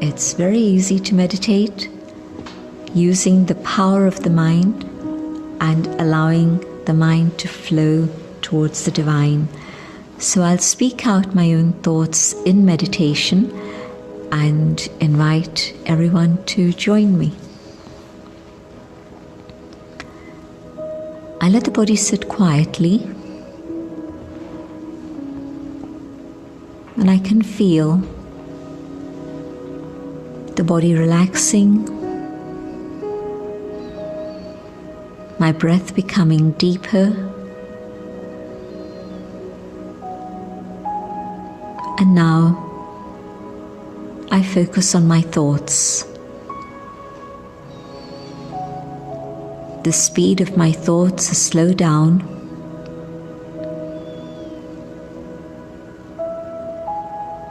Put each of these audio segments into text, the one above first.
It's very easy to meditate using the power of the mind and allowing the mind to flow towards the divine. So I'll speak out my own thoughts in meditation and invite everyone to join me. I let the body sit quietly, and I can feel the body relaxing, my breath becoming deeper, and now I focus on my thoughts. The speed of my thoughts has slowed down,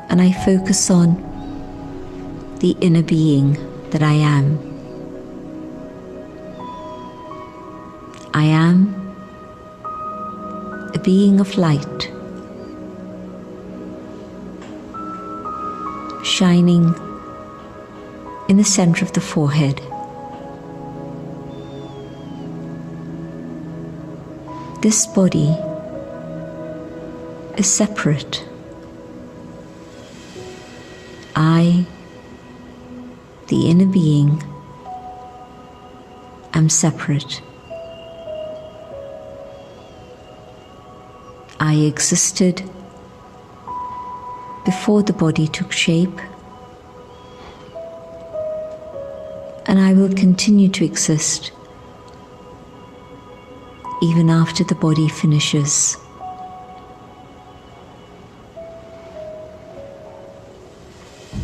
and I focus on the inner being that I am. I am a being of light, shining in the center of the forehead. This body is separate. I, the inner being, am separate. I existed before the body took shape, and I will continue to exist even after the body finishes.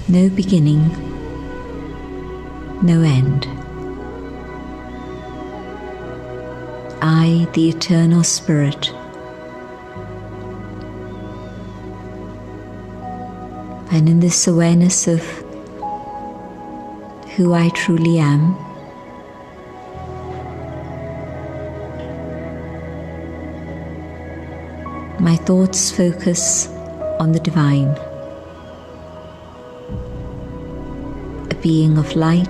No beginning, no end. I, the eternal spirit, and in this awareness of who I truly am, my thoughts focus on the divine, a being of light,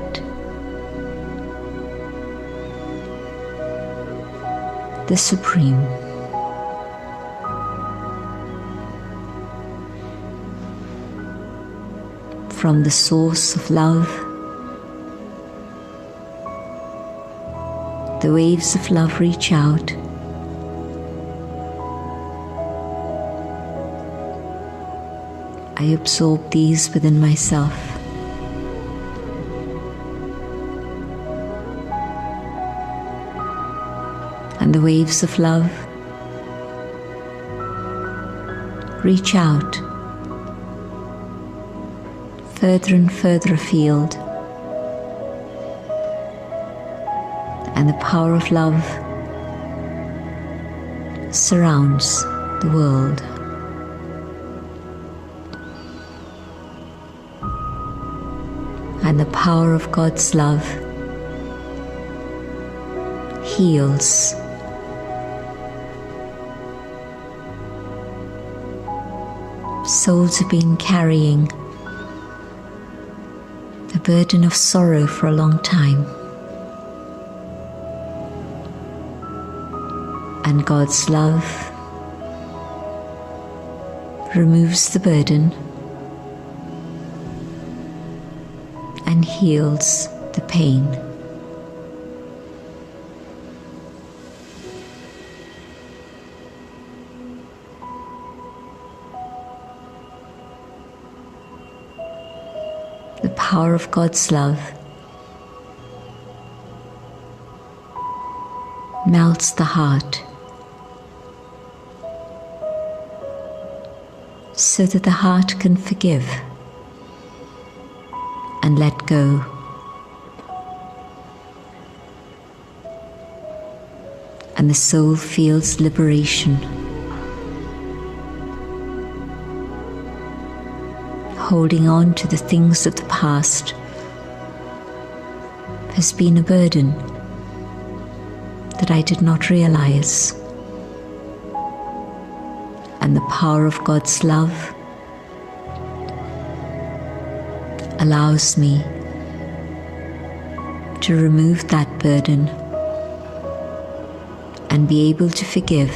the Supreme. From the source of love, the waves of love reach out, I absorb these within myself. And the waves of love reach out further and further afield, and the power of love surrounds the world. And the power of God's love heals. Souls have been carrying a burden of sorrow for a long time, and God's love removes the burden and heals the pain. The power of God's love melts the heart so that the heart can forgive and let go. And the soul feels liberation. Holding on to the things of the past has been a burden that I did not realize. And the power of God's love allows me to remove that burden and be able to forgive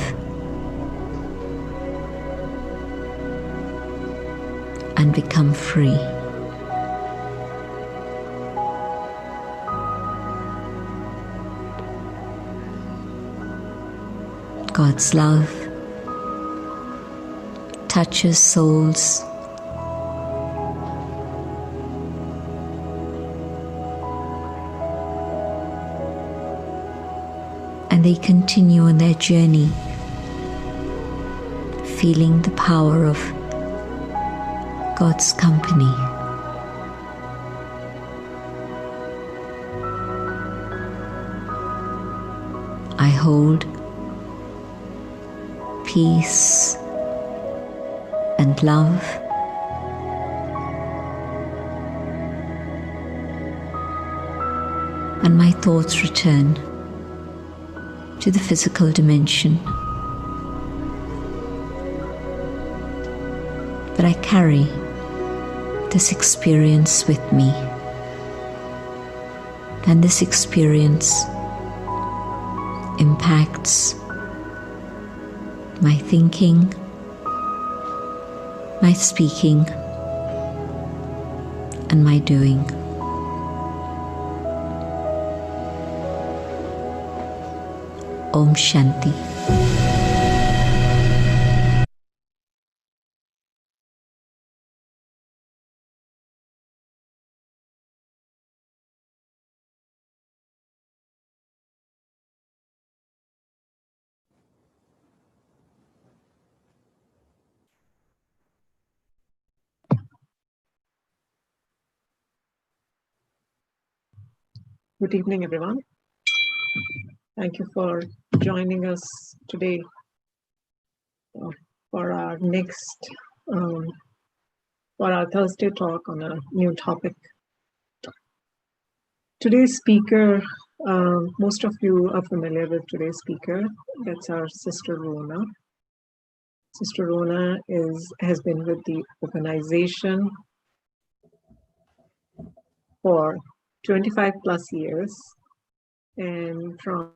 and become free. God's love touches souls and they continue on their journey, feeling the power of God's company. I hold peace and love and my thoughts return to the physical dimension. But I carry this experience with me, and this experience impacts my thinking, my speaking, and my doing. Om Shanti. Good evening, everyone. Thank you for joining us today for our next, for our Thursday talk on a new topic. Today's speaker, most of you are familiar with today's speaker. That's our Sister Rona. Sister Rona has been with the organization for 25 plus years, and from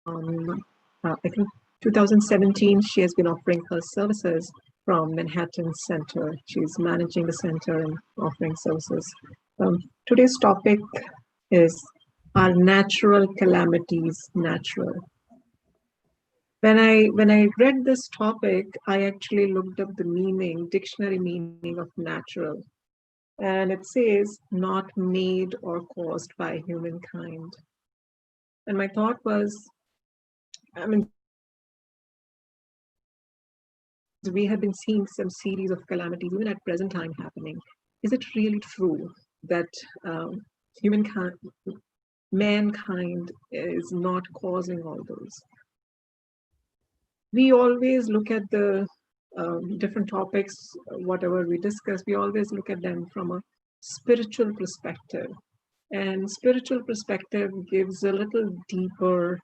I think 2017 she has been offering her services from Manhattan Center. She's managing the center and offering services. Today's topic is, are natural calamities natural? When I read this topic, I actually looked up the meaning, dictionary meaning of natural. And it says not made or caused by humankind. And my thought was, I mean, we have been seeing some series of calamities even at present time happening. Is it really true that mankind is not causing all those? We always look at the different topics, whatever we discuss, we always look at them from a spiritual perspective. And spiritual perspective gives a little deeper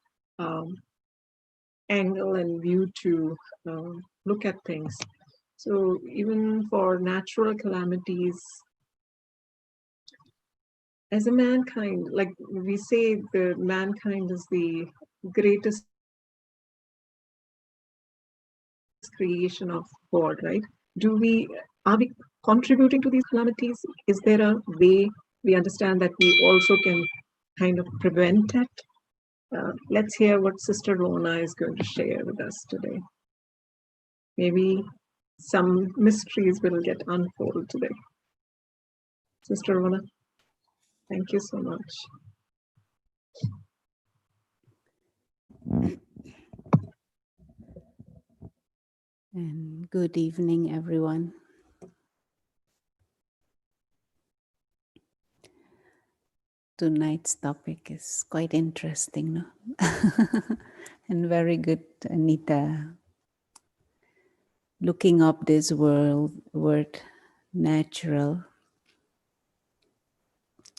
angle and view to look at things. So even for natural calamities, as a mankind, like we say, the mankind is the greatest creation of God, right? Are we contributing to these calamities? Is there a way we understand that we also can kind of prevent it? Let's hear what Sister Rona is going to share with us today. Maybe some mysteries will get unfolded today. Sister Rona, thank you so much. And good evening, everyone. Tonight's topic is quite interesting, no? And very good, Anita. Looking up this word natural.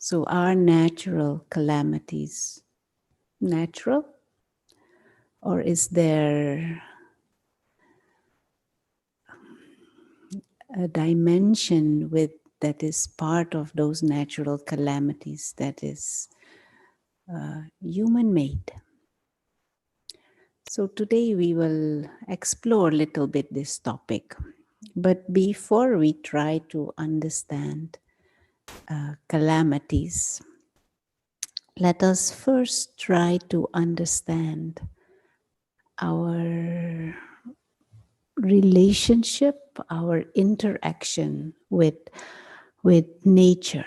So are natural calamities natural? Or is there a dimension that is part of those natural calamities that is human-made. So today we will explore a little bit this topic. But before we try to understand calamities, let us first try to understand our relationship, our interaction with nature.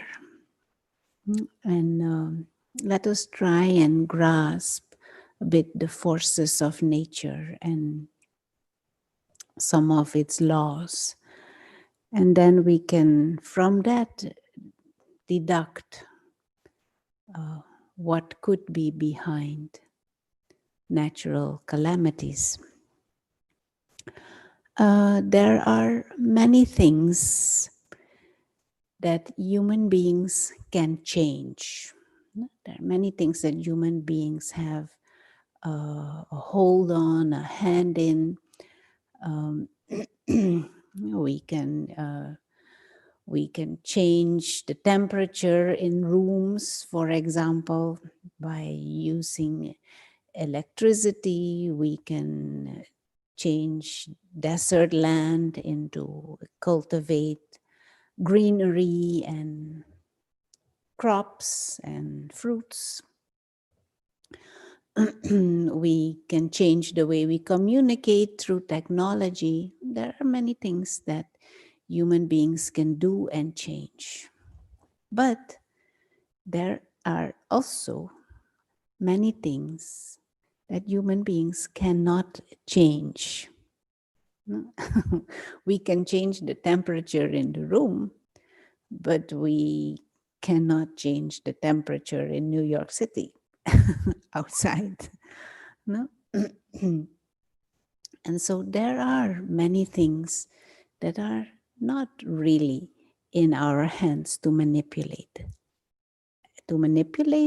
And let us try and grasp a bit the forces of nature and some of its laws. And then we can, from that, deduct what could be behind natural calamities. There are many things that human beings can change. There are many things that human beings have a hold on, a hand in. We can change the temperature in rooms, for example, by using electricity. We can change desert land into cultivate greenery and crops and fruits. We can change the way we communicate through technology. There are many things that human beings can do and change. But there are also many things that human beings cannot change. We can change the temperature in the room, but we cannot change the temperature in New York City outside. No? And so there are many things that are not really in our hands to manipulate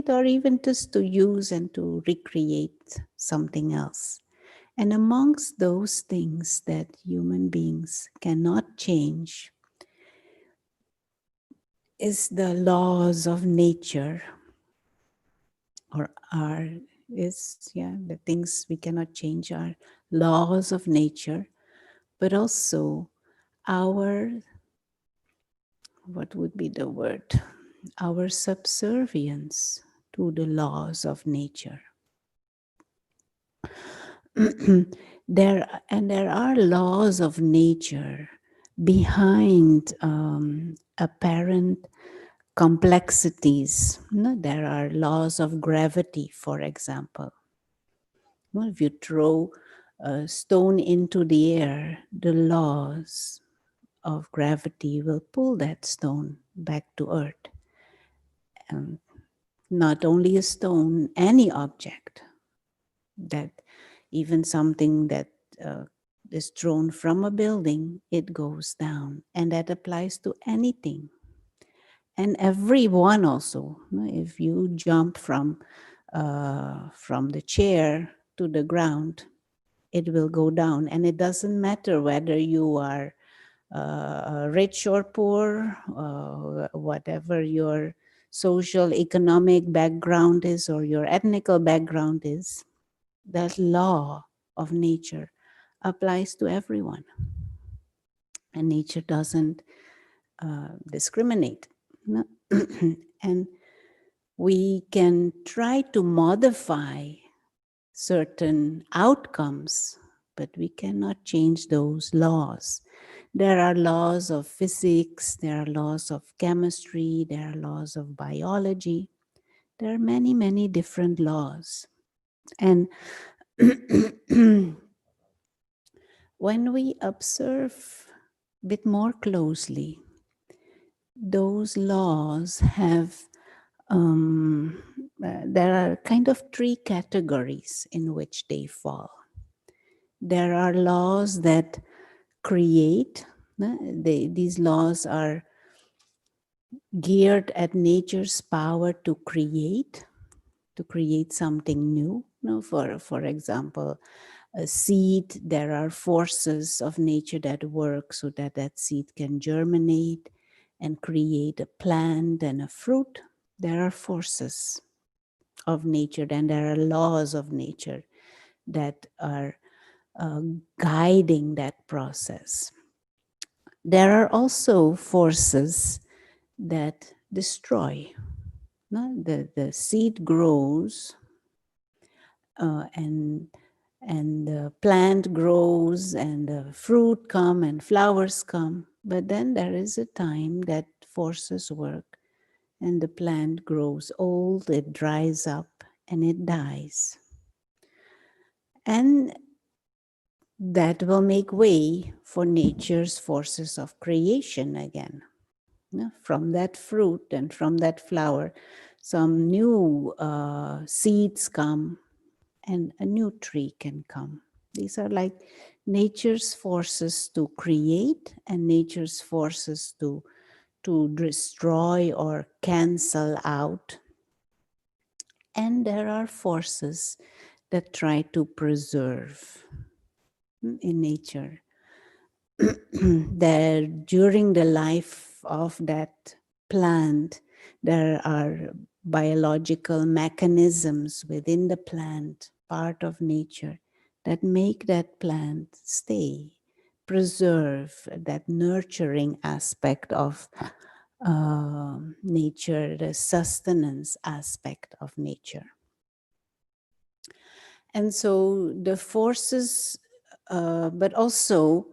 or even just to use and to recreate something else. And amongst those things that human beings cannot change is the laws of nature, or the things we cannot change are laws of nature, but also what would be the word? Our subservience to the laws of nature. There are laws of nature behind apparent complexities. There are laws of gravity, for example. Well, if you throw a stone into the air, the laws of gravity will pull that stone back to earth. And not only a stone, any object, that even something that is thrown from a building, it goes down. And that applies to anything. And everyone also. If you jump from the chair to the ground, it will go down. And it doesn't matter whether you are rich or poor, whatever your social, economic background is or your ethnical background is, that law of nature applies to everyone. And nature doesn't discriminate. No? And we can try to modify certain outcomes, but we cannot change those laws. There are laws of physics, there are laws of chemistry, there are laws of biology. There are many, many different laws. And when we observe a bit more closely, those laws have, there are kind of three categories in which they fall. There are laws that create. These laws are geared at nature's power to create something new. For example, a seed, there are forces of nature that work so that that seed can germinate and create a plant and a fruit. There are forces of nature, and there are laws of nature that are guiding that process. There are also forces that destroy. No? The seed grows and the plant grows and the fruit come and flowers come. But then there is a time that forces work and the plant grows old, it dries up and it dies. And that will make way for nature's forces of creation again. From that fruit and from that flower, some new seeds come and a new tree can come. These are like nature's forces to create and nature's forces to destroy or cancel out. And there are forces that try to preserve in nature. There, during the life of that plant, there are biological mechanisms within the plant, part of nature, that make that plant stay, preserve that nurturing aspect of nature, the sustenance aspect of nature. And so the forces, but also,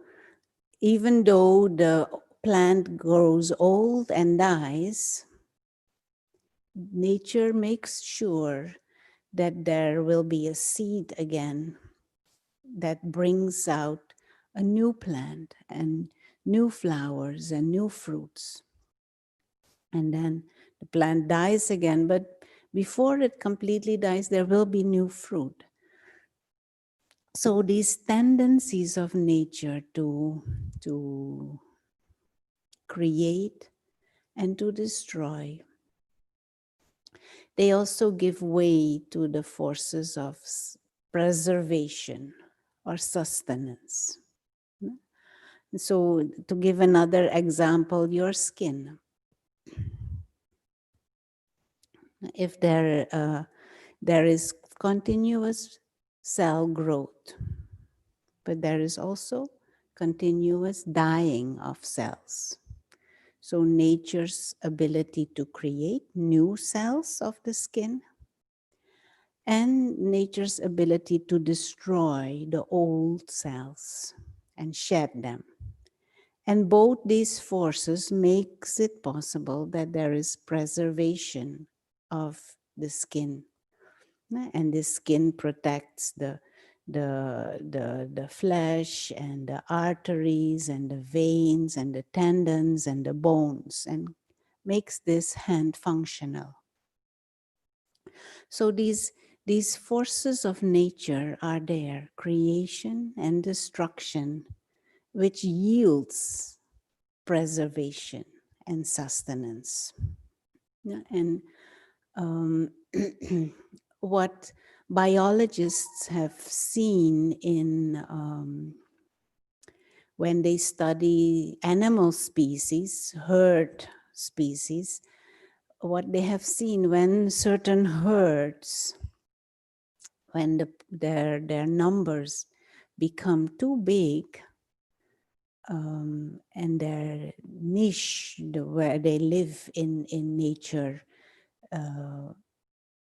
even though the plant grows old and dies, nature makes sure that there will be a seed again that brings out a new plant and new flowers and new fruits. And then the plant dies again, but before it completely dies, there will be new fruit. So these tendencies of nature to create and to destroy, they also give way to the forces of preservation or sustenance. So to give another example, your skin. If there is continuous cell growth, but there is also continuous dying of cells. So nature's ability to create new cells of the skin and nature's ability to destroy the old cells and shed them. And both these forces makes it possible that there is preservation of the skin. And the skin protects the flesh and the arteries and the veins and the tendons and the bones and makes this hand functional. So these forces of nature are there, creation and destruction, which yields preservation and sustenance. And what biologists have seen in when they study animal species, herd species, what they have seen when certain herds, when their numbers become too big, and their niche, where they live in nature,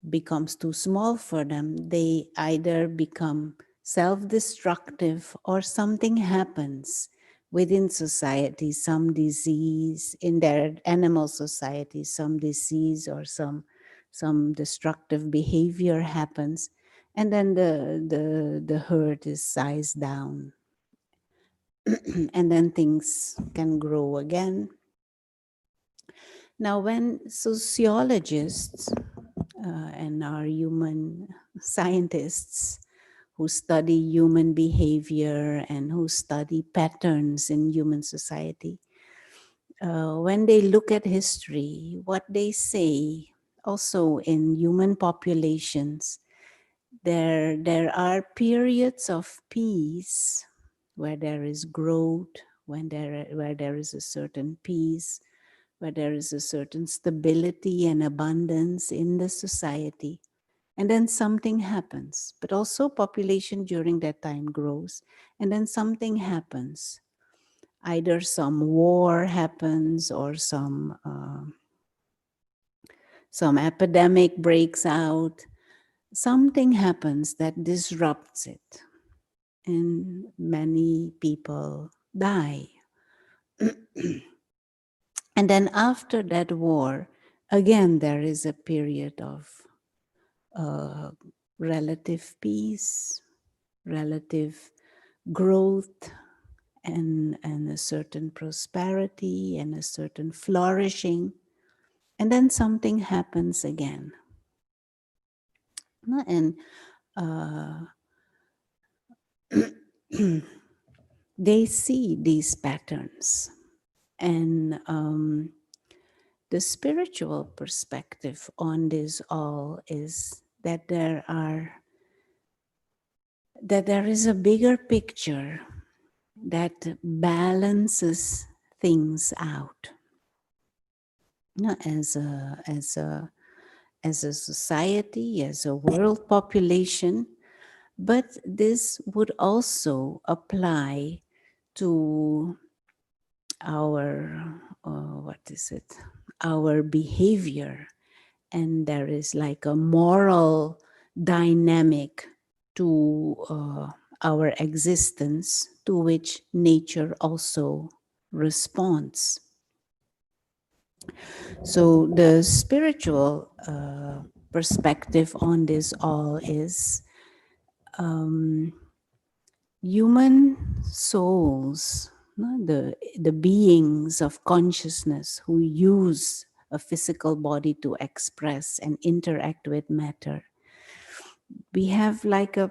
becomes too small for them, they either become self-destructive or something happens within society, some disease in their animal society, some disease or some destructive behavior happens, and then the herd is sized down. And then things can grow again. Now, when sociologists and our human scientists who study human behavior and who study patterns in human society, when they look at history, what they say also in human populations there are periods of peace where there is growth, where there is a certain peace, where there is a certain stability and abundance in the society. And then something happens, but also population during that time grows. And then something happens. Either some war happens or some epidemic breaks out. Something happens that disrupts it. And many people die. And then after that war, again, there is a period of relative peace, relative growth, and a certain prosperity and a certain flourishing. And then something happens again. And they see these patterns. And the spiritual perspective on this all is that there is a bigger picture that balances things out. As a society, as a world population, but this would also apply to our our behavior. And there is like a moral dynamic to our existence, to which nature also responds. So the spiritual perspective on this all is human souls, the beings of consciousness who use a physical body to express and interact with matter. We have like a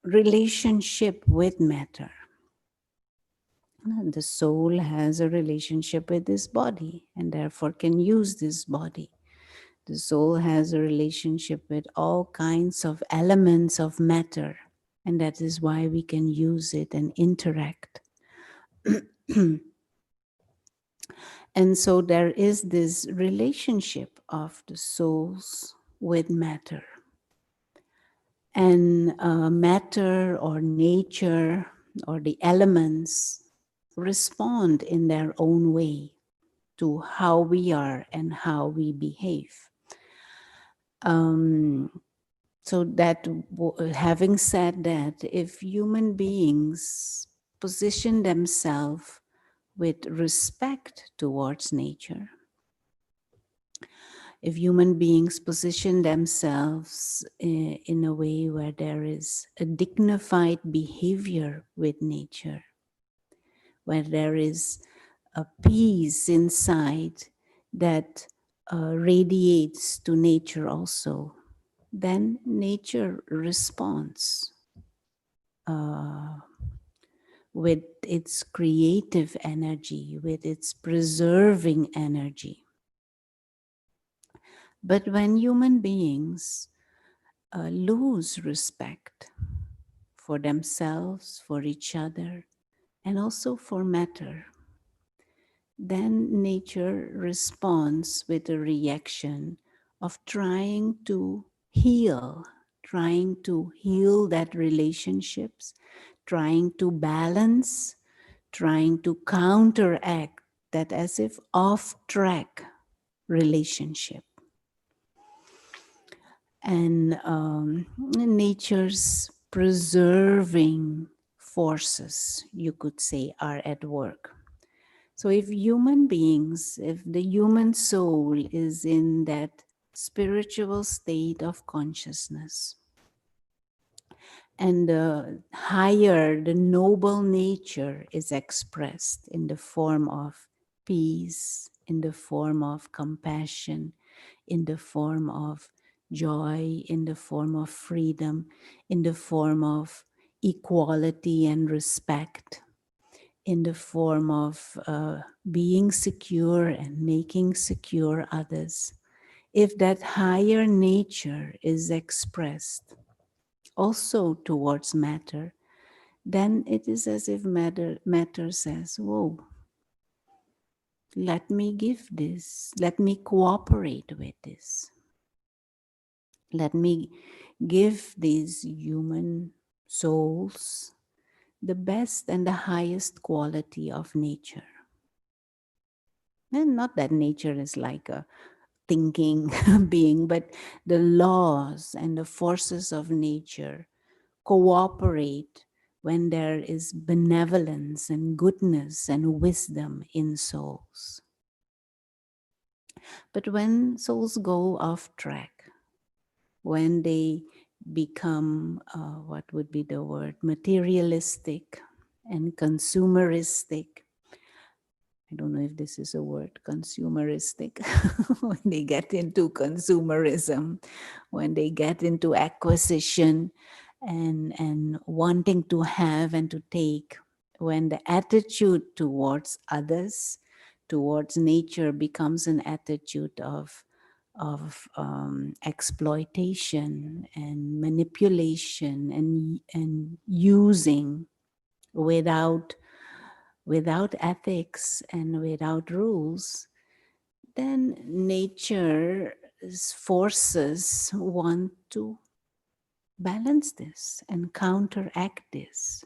relationship with matter. The soul has a relationship with this body and therefore can use this body. The soul has a relationship with all kinds of elements of matter, and that is why we can use it and interact. And so there is this relationship of the souls with matter. And matter or nature or the elements respond in their own way to how we are and how we behave. So that, having said that, if human beings position themselves with respect towards nature, if human beings position themselves in a way where there is a dignified behavior with nature, where there is a peace inside that radiates to nature also, then nature responds with its creative energy, with its preserving energy. But when human beings lose respect for themselves, for each other, and also for matter, then nature responds with a reaction of trying to heal that relationships, trying to balance, trying to counteract that as if off-track relationship. And nature's preserving forces, you could say, are at work. So if human beings, if the human soul is in that spiritual state of consciousness, and the higher, the noble nature is expressed in the form of peace, in the form of compassion, in the form of joy, in the form of freedom, in the form of equality and respect, in the form of being secure and making secure others. If that higher nature is expressed, also towards matter, then it is as if matter says, whoa, let me give this, let me cooperate with this. Let me give these human souls the best and the highest quality of nature. And not that nature is like a thinking being, but the laws and the forces of nature cooperate when there is benevolence and goodness and wisdom in souls. But when souls go off track, when they become, what would be the word, materialistic and consumeristic. I don't know if this is a word, consumeristic. When they get into consumerism, when they get into acquisition and wanting to have and to take, when the attitude towards others, towards nature becomes an attitude of exploitation and manipulation and using without ethics and without rules, then nature's forces want to balance this and counteract this.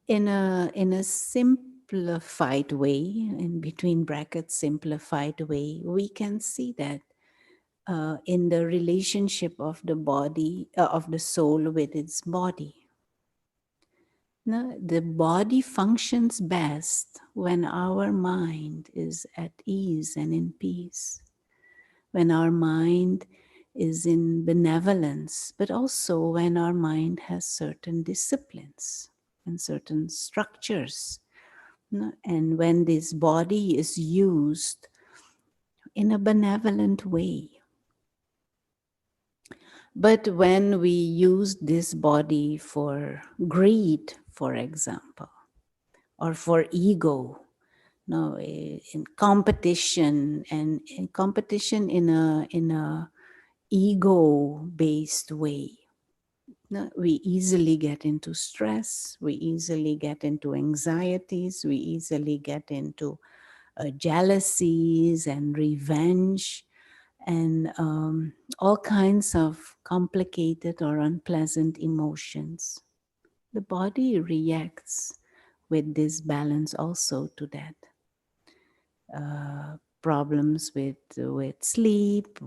In a simplified way, in between brackets, simplified way, we can see that in the relationship of the body, of the soul with its body. Now, the body functions best when our mind is at ease and in peace, when our mind is in benevolence, but also when our mind has certain disciplines and certain structures. And when this body is used in a benevolent way. But when we use this body for greed, for example, or for ego, no, in competition, and in competition in a ego-based way, no, we easily get into stress, we easily get into anxieties, we easily get into jealousies and revenge and all kinds of complicated or unpleasant emotions. The body reacts with this balance also to that. Problems with sleep,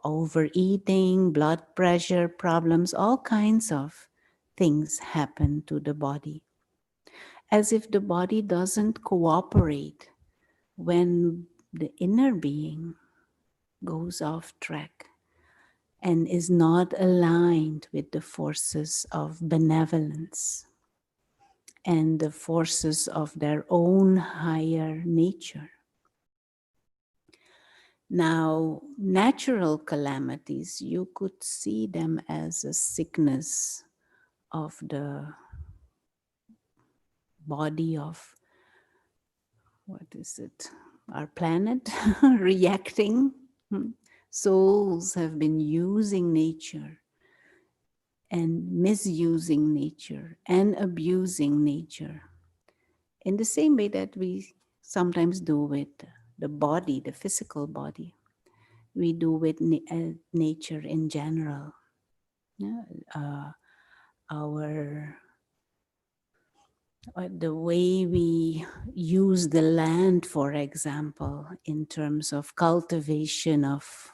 overeating, blood pressure problems, all kinds of things happen to the body. As if the body doesn't cooperate when the inner being goes off track and is not aligned with the forces of benevolence and the forces of their own higher nature. Now, natural calamities, you could see them as a sickness of the body of, what is it, our planet, reacting. Souls have been using nature and misusing nature and abusing nature in the same way that we sometimes do with the body, the physical body. We do with nature in general. Yeah, the way we use the land, for example, in terms of cultivation of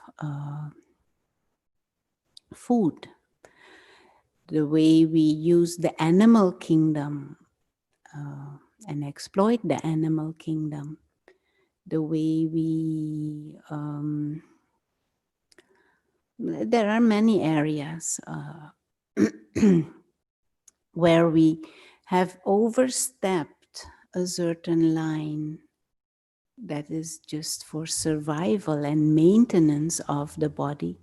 food, the way we use the animal kingdom and exploit the animal kingdom, the way we there are many areas where we have overstepped a certain line that is just for survival and maintenance of the body.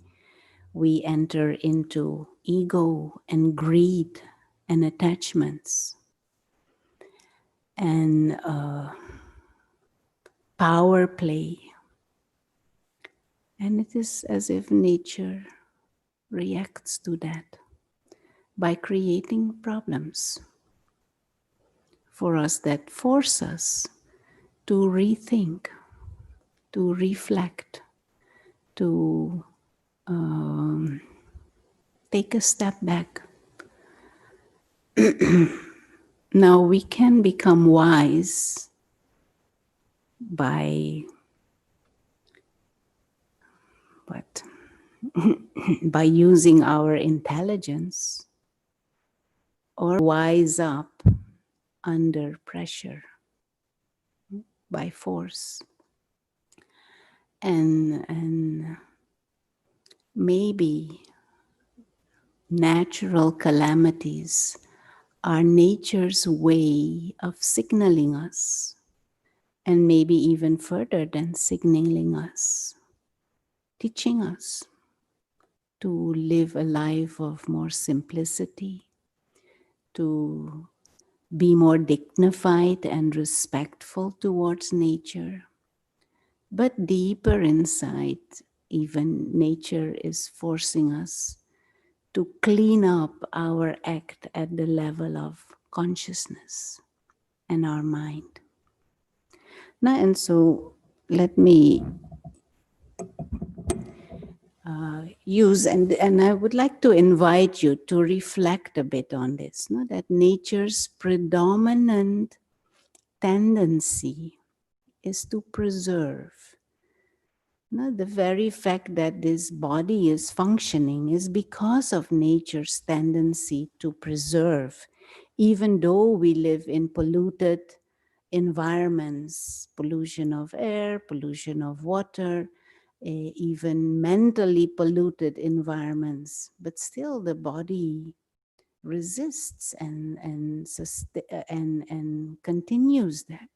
We enter into ego and greed and attachments and power play And it is as if nature reacts to that by creating problems for us that force us to rethink, to reflect, to take a step back. Now we can become wise by what? By using our intelligence, or wise up under pressure by force. And maybe natural calamities are nature's way of signaling us, and maybe even further than signaling us, teaching us to live a life of more simplicity, to be more dignified and respectful towards nature. But deeper inside, even nature is forcing us to clean up our act at the level of consciousness and our mind. Now, and so let me use, and I would like to invite you to reflect a bit on this, no? That nature's predominant tendency is to preserve. No, the very fact that this body is functioning is because of nature's tendency to preserve, even though we live in polluted environments, pollution of air, pollution of water, even mentally polluted environments, but still the body resists and continues that.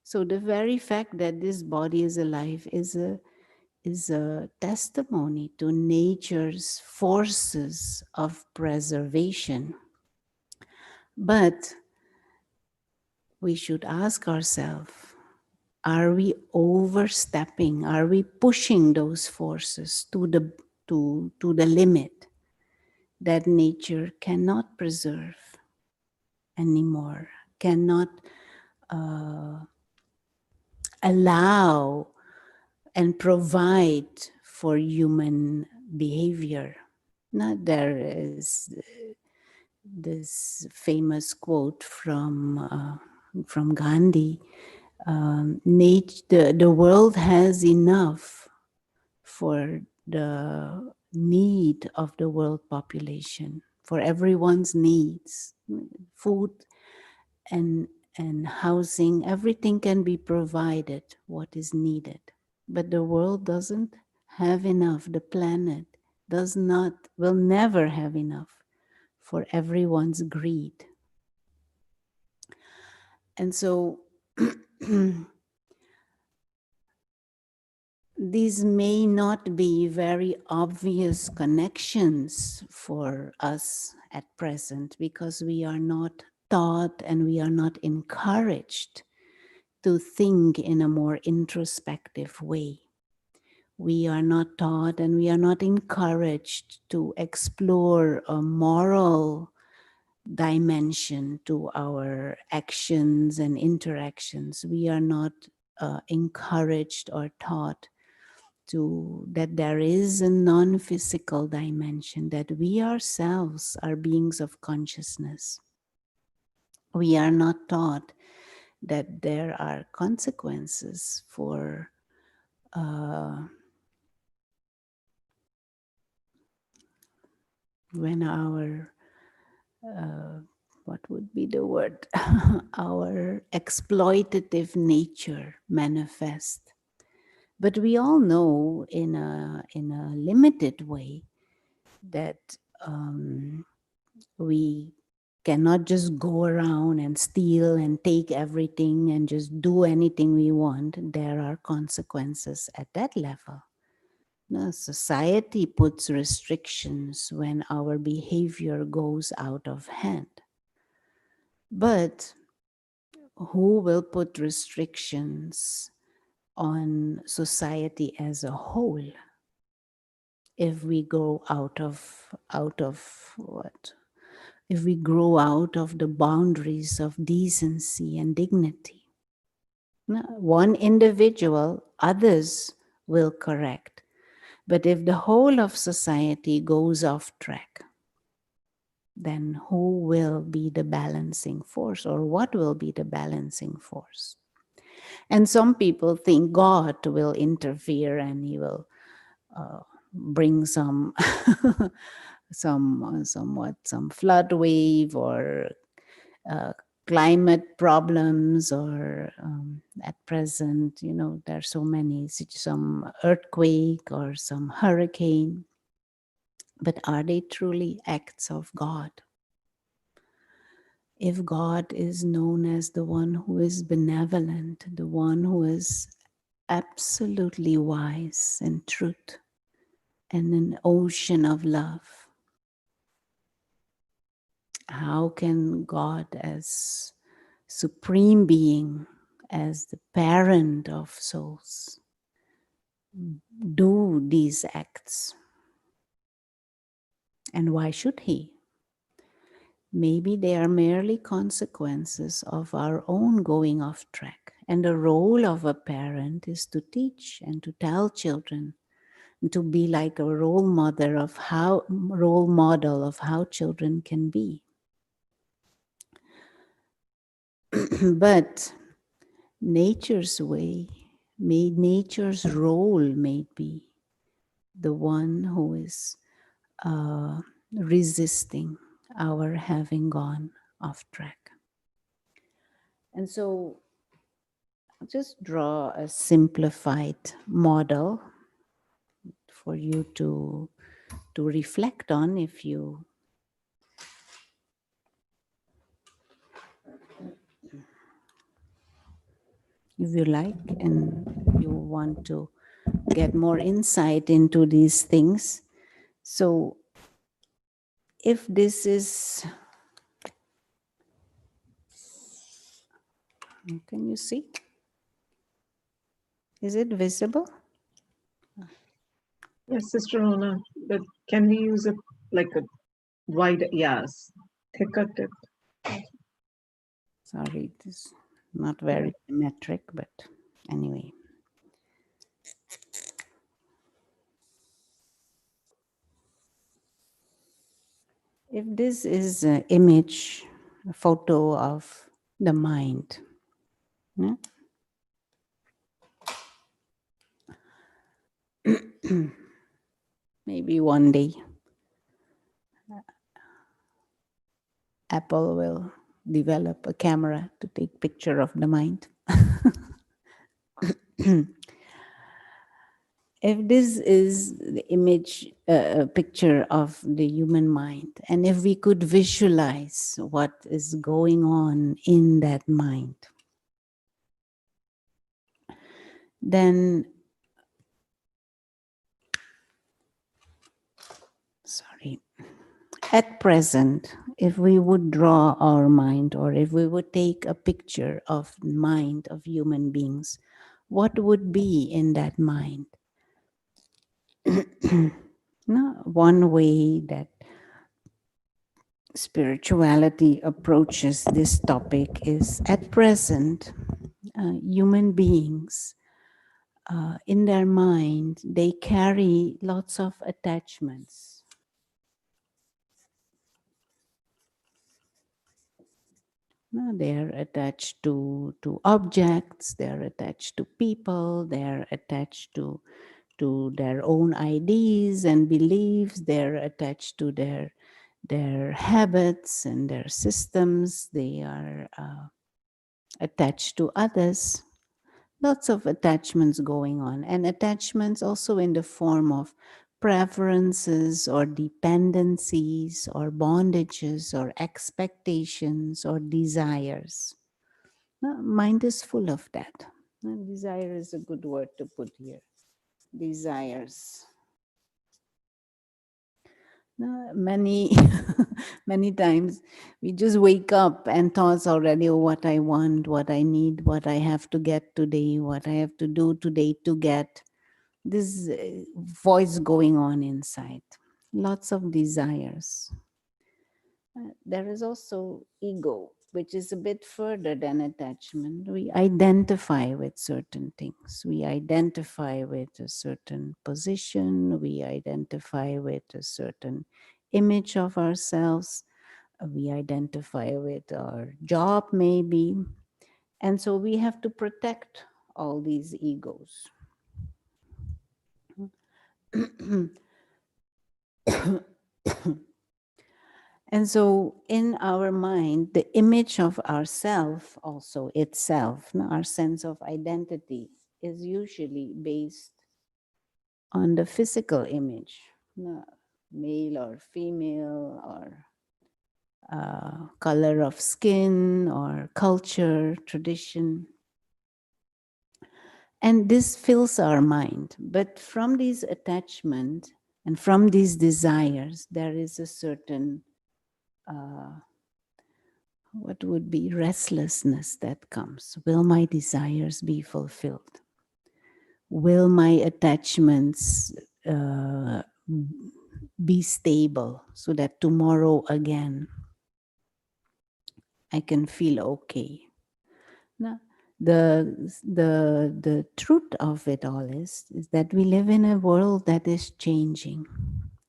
So the very fact that this body is alive is a testimony to nature's forces of preservation. But we should ask ourselves, are we overstepping? Are we pushing those forces to the limit that nature cannot preserve anymore, cannot allow and provide for human behavior? Now, there is this famous quote from Gandhi. The world has enough for the need of the world population, for everyone's needs, food and housing, everything can be provided, what is needed. But the world doesn't have enough, the planet does not, will never have enough for everyone's greed. And so these may not be very obvious connections for us at present because we are not taught and we are not encouraged to think in a more introspective way. We are not taught and we are not encouraged to explore a moral dimension to our actions and interactions. We are not encouraged or taught that there is a non-physical dimension, that we ourselves are beings of consciousness. We are not taught that there are consequences for when our what would be the word? Our exploitative nature manifests. But we all know in a limited way that we cannot just go around and steal and take everything and just do anything we want. There are consequences at that level. No, society puts restrictions when our behavior goes out of hand. But who will put restrictions on society as a whole if we go out of what? If we grow out of the boundaries of decency and dignity. No, one individual, others will correct. But if the whole of society goes off track, then who will be the balancing force, or what will be the balancing force? And some people think God will interfere and he will bring some some flood wave or uh, climate problems, or at present, there are so many, some earthquake or some hurricane. But are they truly acts of God? If God is known as the one who is benevolent, the one who is absolutely wise and truth and an ocean of love, how can God, as supreme being, as the parent of souls, do these acts? And why should he? Maybe they are merely consequences of our own going off track. And the role of a parent is to teach and to tell children, to be like a role model of how children can be. But nature's role may be the one who is resisting our having gone off track. And so I'll just draw a simplified model for you to reflect on if you like, and you want to get more insight into these things. So if this is, can you see? Is it visible? Yes, Sister Rona, but can we use it like a wide, yes, thicker tip? Sorry, it is not very symmetric, but anyway. If this is an image, a photo of the mind, yeah? Maybe one day Apple will develop a camera to take picture of the mind. If this is the image, picture of the human mind, and if we could visualize what is going on in that mind, then, at present, if we would draw our mind, or if we would take a picture of the mind of human beings, what would be in that mind? No, one way that spirituality approaches this topic is, at present, human beings, in their mind, they carry lots of attachments. No, they are attached to objects, they are attached to people, they are attached to their own ideas and beliefs, they're attached to their habits and their systems, they are attached to others. Lots of attachments going on, and attachments also in the form of preferences or dependencies or bondages or expectations or desires. Mind is full of that. Desire is a good word to put here. Desires. No, many, many times we just wake up and thoughts already, oh, what I want, what I need, what I have to get today, what I have to do today to get. This voice going on inside. Lots of desires. There is also ego, which is a bit further than attachment. We identify with certain things. We identify with a certain position. We identify with a certain image of ourselves. We identify with our job, maybe. And so we have to protect all these egos. And so in our mind, the image of ourself also itself, our sense of identity is usually based on the physical image, male or female, or color of skin, or culture, tradition. And this fills our mind. But from these attachments and from these desires, there is a certain what would be restlessness that comes. Will my desires be fulfilled? Will my attachments be stable so that tomorrow again I can feel okay? Now, the truth of it all is that we live in a world that is changing,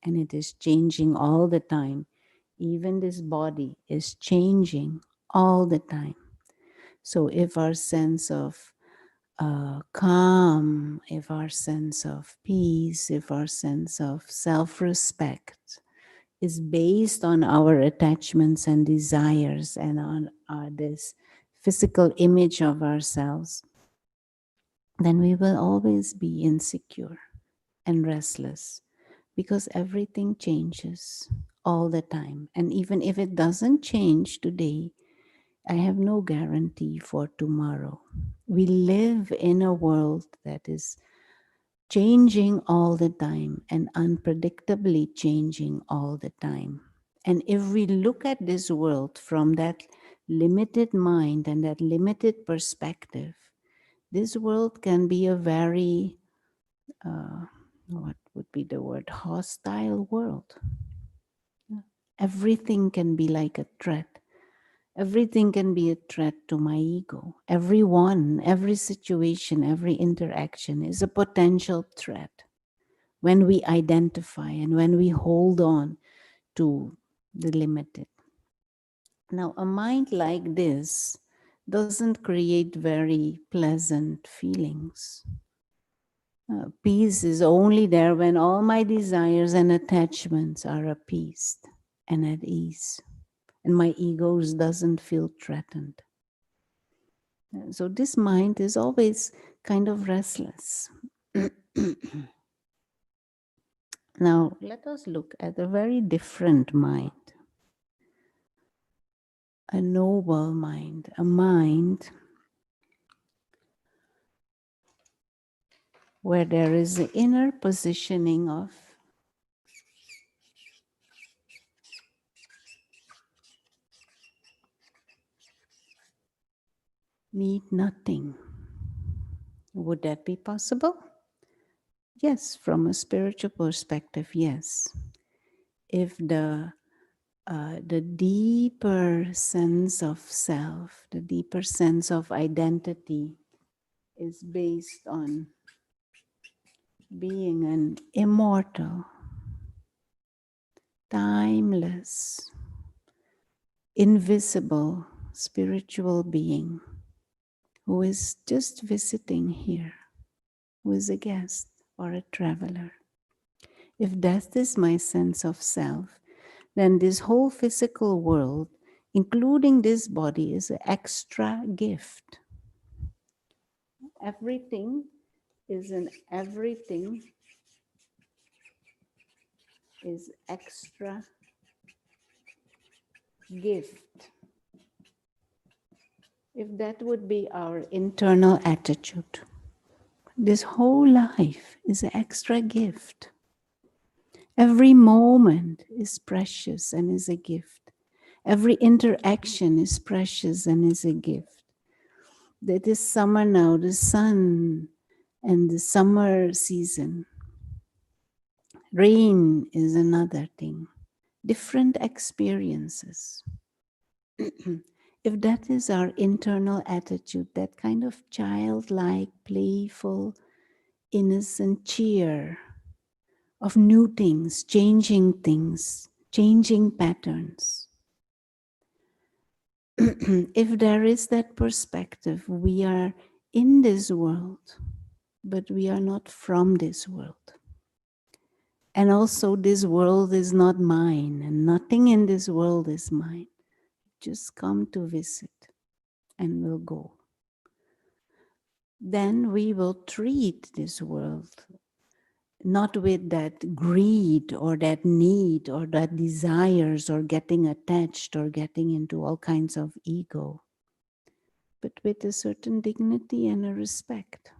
and it is changing all the time. Even this body is changing all the time. So if our sense of calm, if our sense of peace, if our sense of self-respect is based on our attachments and desires and on this physical image of ourselves, then we will always be insecure and restless, because everything changes all the time. And even if it doesn't change today, I have no guarantee for tomorrow. We live in a world that is changing all the time and unpredictably changing all the time. And if we look at this world from that limited mind and that limited perspective, this world can be a very, what would be the word, hostile world. Everything can be like a threat. Everything can be a threat to my ego. Everyone, every situation, every interaction is a potential threat when we identify and when we hold on to the limited. Now, a mind like this doesn't create very pleasant feelings. Peace is only there when all my desires and attachments are appeased and at ease, and my egos doesn't feel threatened. So this mind is always kind of restless. Now, let us look at a very different mind. A noble mind, a mind where there is the inner positioning of need nothing. Would that be possible? Yes, from a spiritual perspective, yes. If the deeper sense of self, the deeper sense of identity is based on being an immortal, timeless, invisible spiritual being who is just visiting here, who is a guest or a traveler. If that is my sense of self, then this whole physical world, including this body, is an extra gift. Everything is extra gift. If that would be our internal attitude, this whole life is an extra gift. Every moment is precious and is a gift. Every interaction is precious and is a gift. It is summer now, the sun and the summer season. Rain is another thing. Different experiences. If that is our internal attitude, that kind of childlike, playful, innocent cheer of new things, changing patterns. If there is that perspective, we are in this world, but we are not from this world. And also, this world is not mine, and nothing in this world is mine. Just come to visit and we'll go. Then we will treat this world not with that greed or that need or that desires or getting attached or getting into all kinds of ego, but with a certain dignity and a respect.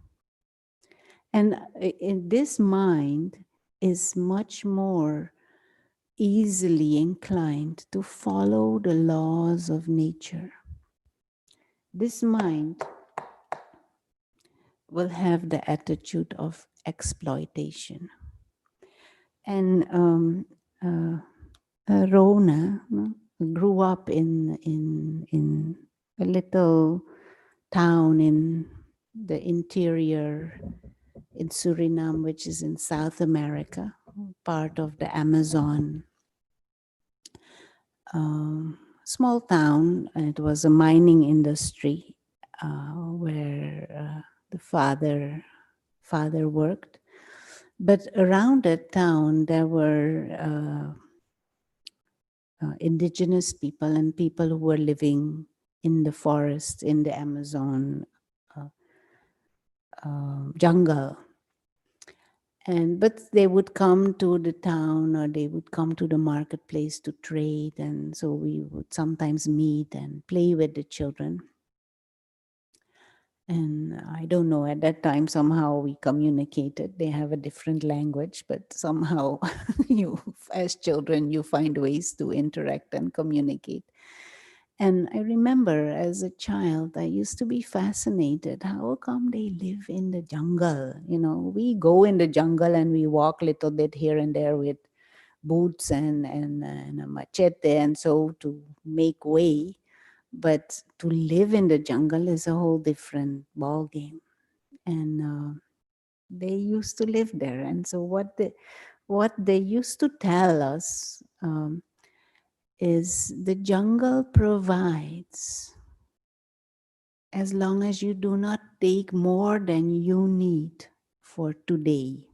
And in this mind is much more easily inclined to follow the laws of nature. This mind will have the attitude of exploitation. And Rona grew up in a little town in the interior in Suriname, which is in South America, part of the Amazon. Small town, and it was a mining industry where the father worked. But around that town, there were indigenous people and people who were living in the forest, in the Amazon jungle. But they would come to the town or they would come to the marketplace to trade. And so we would sometimes meet and play with the children. And I don't know, at that time, somehow we communicated. They have a different language, but somehow as children, you find ways to interact and communicate. And I remember as a child, I used to be fascinated. How come they live in the jungle? You know, we go in the jungle and we walk a little bit here and there with boots and a machete and so to make way. But to live in the jungle is a whole different ball game. And they used to live there. And so what they used to tell us is the jungle provides as long as you do not take more than you need for today.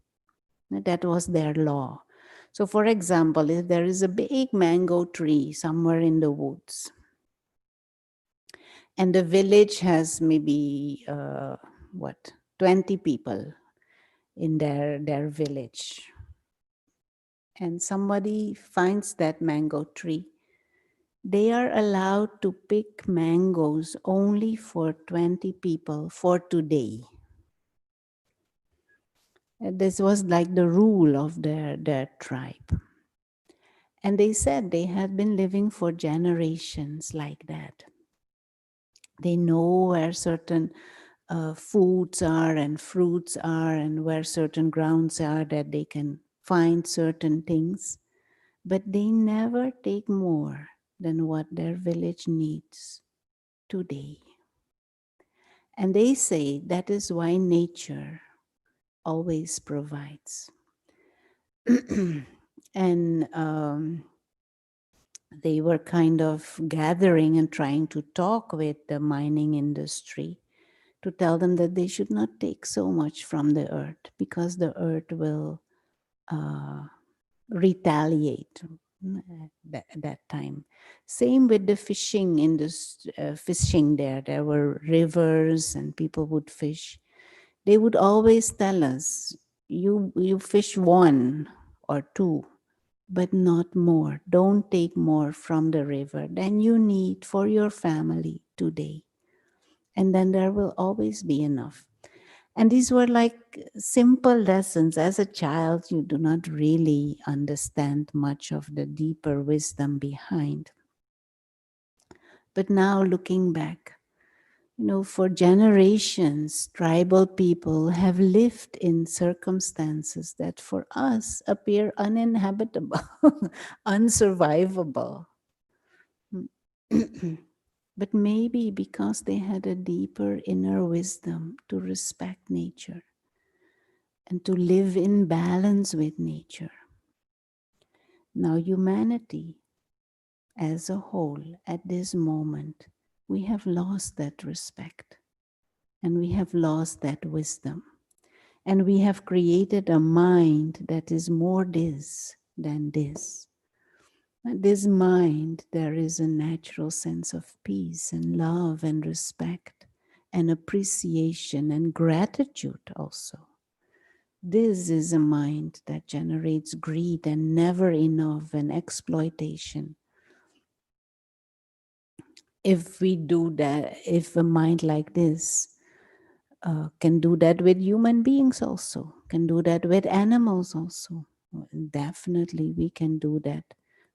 That was their law. So for example, if there is a big mango tree somewhere in the woods, and the village has maybe 20 people in their village, and somebody finds that mango tree, they are allowed to pick mangoes only for 20 people for today. And this was like the rule of their tribe. And they said they had been living for generations like that. They know where certain foods are and fruits are and where certain grounds are that they can find certain things. But they never take more than what their village needs today. And they say that is why nature always provides. And they were kind of gathering and trying to talk with the mining industry to tell them that they should not take so much from the earth because the earth will retaliate at that time. Same with the fishing fishing there. There were rivers and people would fish. They would always tell us, you fish one or two, but not more. Don't take more from the river than you need for your family today. And then there will always be enough. And these were like simple lessons. As a child, you do not really understand much of the deeper wisdom behind. But now looking back, for generations, tribal people have lived in circumstances that for us appear uninhabitable, unsurvivable. But maybe because they had a deeper inner wisdom to respect nature and to live in balance with nature. Now, humanity as a whole, at this moment, we have lost that respect and we have lost that wisdom. And we have created a mind that is more this than this. In this mind, there is a natural sense of peace and love and respect and appreciation and gratitude also. This is a mind that generates greed and never enough and exploitation. If we do that, if a mind like this can do that with human beings also, can do that with animals also, definitely we can do that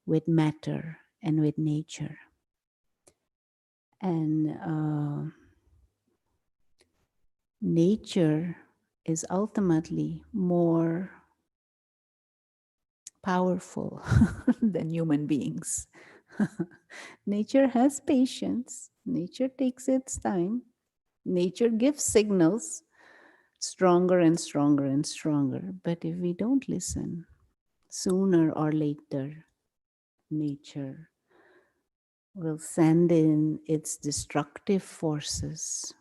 with matter and with nature. And nature is ultimately more powerful than human beings. Nature has patience. Nature takes its time. Nature gives signals stronger and stronger and stronger. But if we don't listen, sooner or later, nature will send in its destructive forces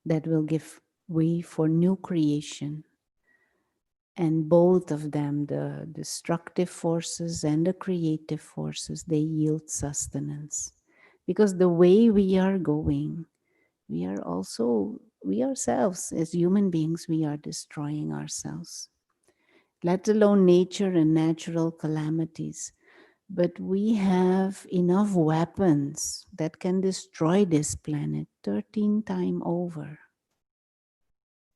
that will give way for new creation. And both of them, the destructive forces and the creative forces, they yield sustenance. Because the way we are going, we ourselves, as human beings, we are destroying ourselves. Let alone nature and natural calamities. But we have enough weapons that can destroy this planet 13 times over.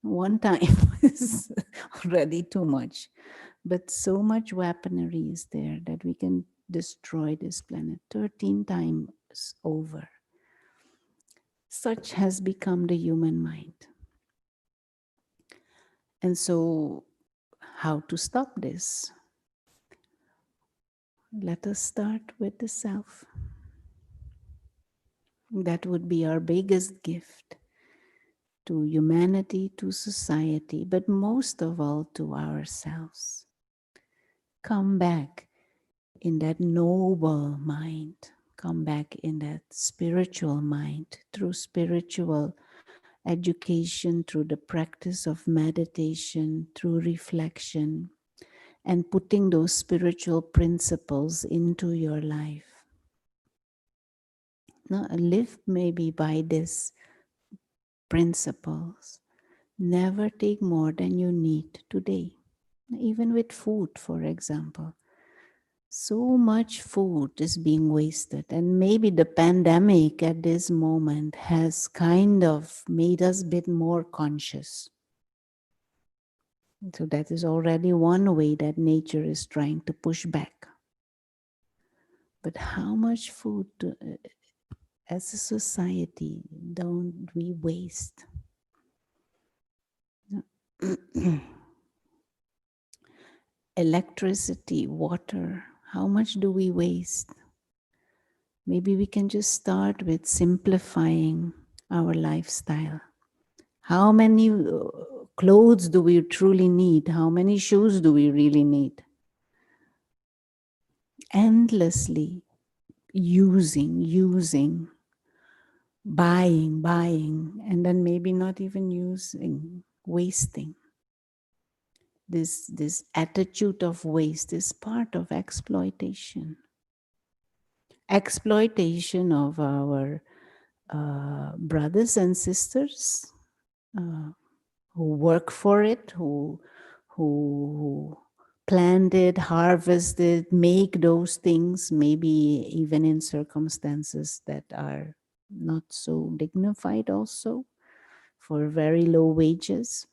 One time is already too much. But so much weaponry is there that we can destroy this planet 13 times over. Such has become the human mind. And so, how to stop this? Let us start with the self. That would be our biggest gift to humanity, to society, but most of all to ourselves. Come back in that noble mind. Come back in that spiritual mind through spiritual education, through the practice of meditation, through reflection, and putting those spiritual principles into your life. Now, live maybe by these principles. Never take more than you need today. Even with food, for example. So much food is being wasted, and maybe the pandemic at this moment has kind of made us a bit more conscious. So that is already one way that nature is trying to push back. But how much food as a society don't we waste? Electricity, water, how much do we waste? Maybe we can just start with simplifying our lifestyle. How many clothes do we truly need? How many shoes do we really need? Endlessly using, buying, and then maybe not even using, wasting. This attitude of waste is part of exploitation. Exploitation of our brothers and sisters who work for it, who plant it, harvest it, make those things, maybe even in circumstances that are not so dignified also. for very low wages,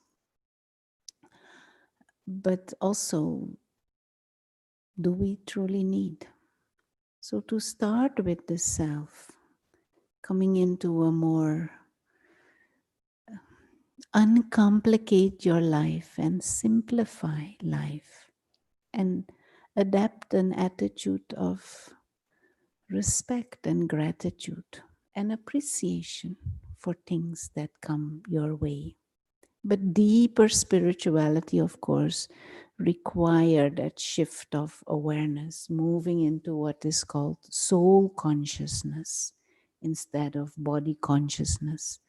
but also, do we truly need? So to start with the self, coming into a more uncomplicate your life and simplify life and adapt an attitude of respect and gratitude and appreciation for things that come your way. But deeper spirituality, of course, require that shift of awareness, moving into what is called soul consciousness instead of body consciousness,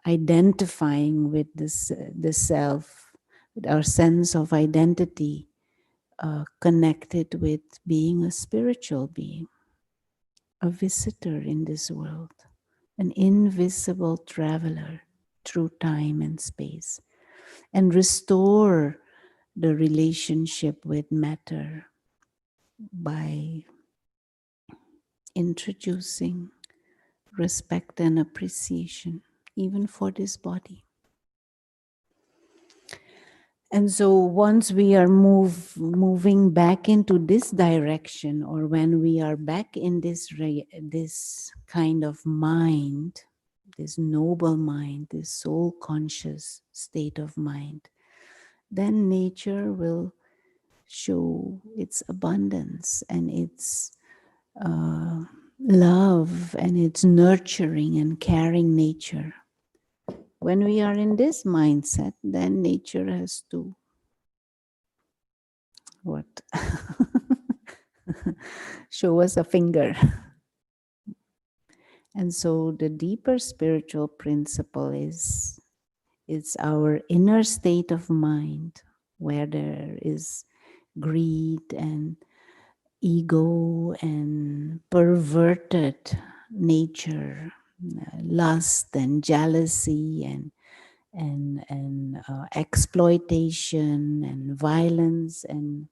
identifying with this, the self, with our sense of identity, connected with being a spiritual being, a visitor in this world, an invisible traveler through time and space, and restore the relationship with matter by introducing respect and appreciation, even for this body. And so once we are moving back into this direction, or when we are back in this kind of mind, this noble mind, this soul conscious state of mind, then nature will show its abundance and its love and its nurturing and caring nature. When we are in this mindset, then nature has to what? Show us a finger. And so the deeper spiritual principle is it's our inner state of mind where there is greed and ego and perverted nature, lust and jealousy and exploitation and violence and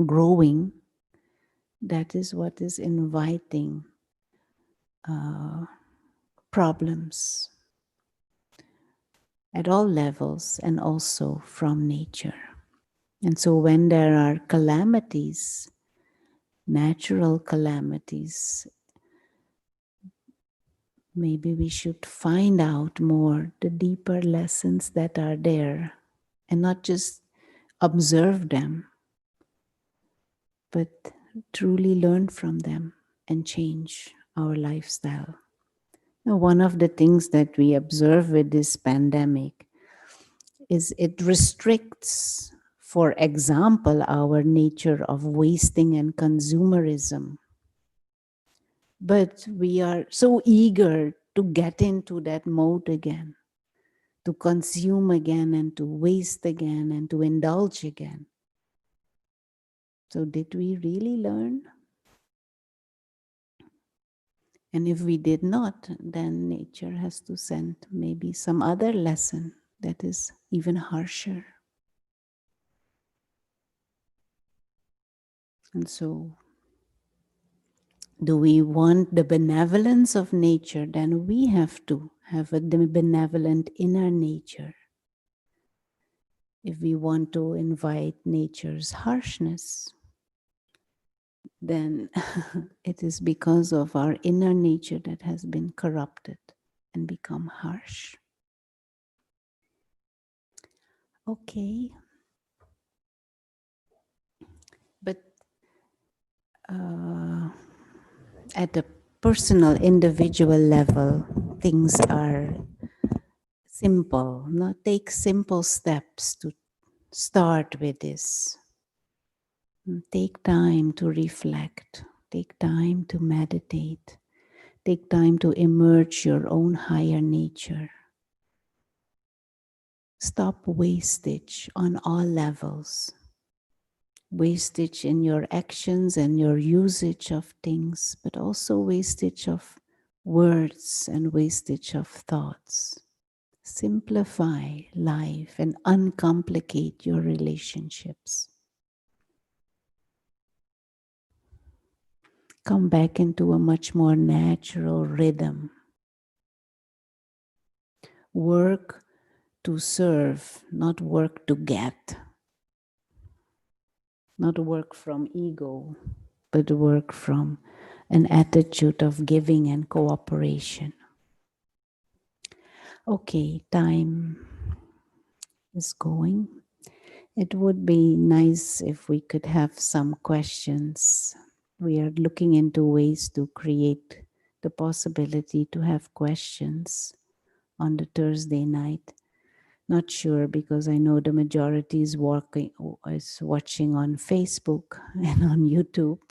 growing. That is what is inviting problems at all levels and also from nature. And so when there are calamities, natural calamities, maybe we should find out more the deeper lessons that are there and not just observe them, but truly learn from them and change our lifestyle. Now, one of the things that we observe with this pandemic is it restricts, for example, our nature of wasting and consumerism. But we are so eager to get into that mode again, to consume again and to waste again and to indulge again. So did we really learn? And if we did not, then nature has to send maybe some other lesson that is even harsher. And so, do we want the benevolence of nature? Then we have to have a benevolent inner nature. If we want to invite nature's harshness, then it is because of our inner nature that has been corrupted and become harsh. Okay. But at a personal, individual level, things are simple. Now take simple steps to start with this. Take time to reflect. Take time to meditate. Take time to emerge your own higher nature. Stop wastage on all levels. Wastage in your actions and your usage of things, but also wastage of words and wastage of thoughts. Simplify life and uncomplicate your relationships. Come back into a much more natural rhythm. work to serve, not work to get, not work from ego, but work from an attitude of giving and cooperation. Okay, time is going. It would be nice if we could have some questions. We are looking into ways to create the possibility to have questions on the Thursday night. Not sure, because I know the majority is watching on Facebook and on YouTube.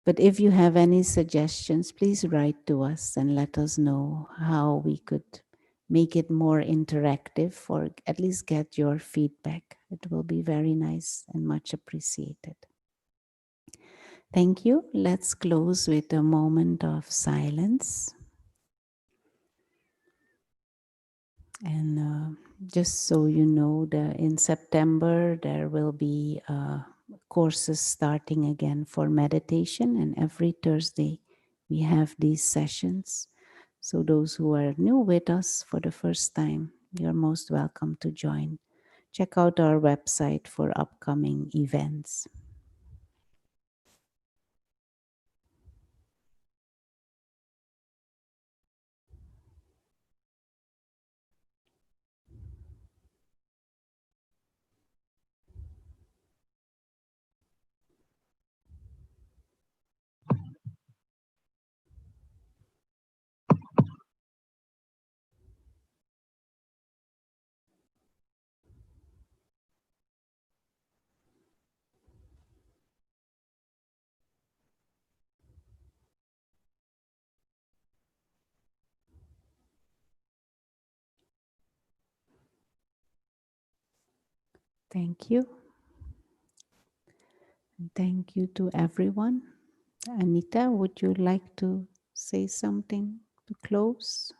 But if you have any suggestions, please write to us and let us know how we could make it more interactive, or at least get your feedback. It will be very nice and much appreciated. Thank you. Let's close with a moment of silence. And just so you know, in September, there will be courses starting again for meditation, and every Thursday we have these sessions. So those who are new with us for the first time, you're most welcome to join. Check out our website for upcoming events. Thank you. And thank you to everyone. Anita, would you like to say something to close?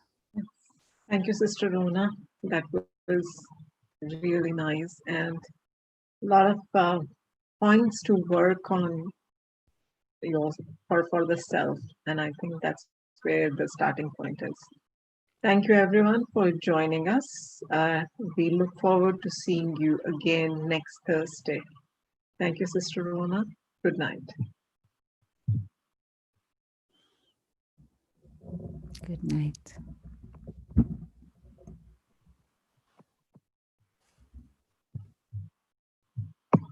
Thank you, Sister Rona. That was really nice, and a lot of points to work on your for the self, and I think that's where the starting point is. Thank you, everyone, for joining us. We look forward to seeing you again next Thursday. Thank you, Sister Rona. Good night. Good night.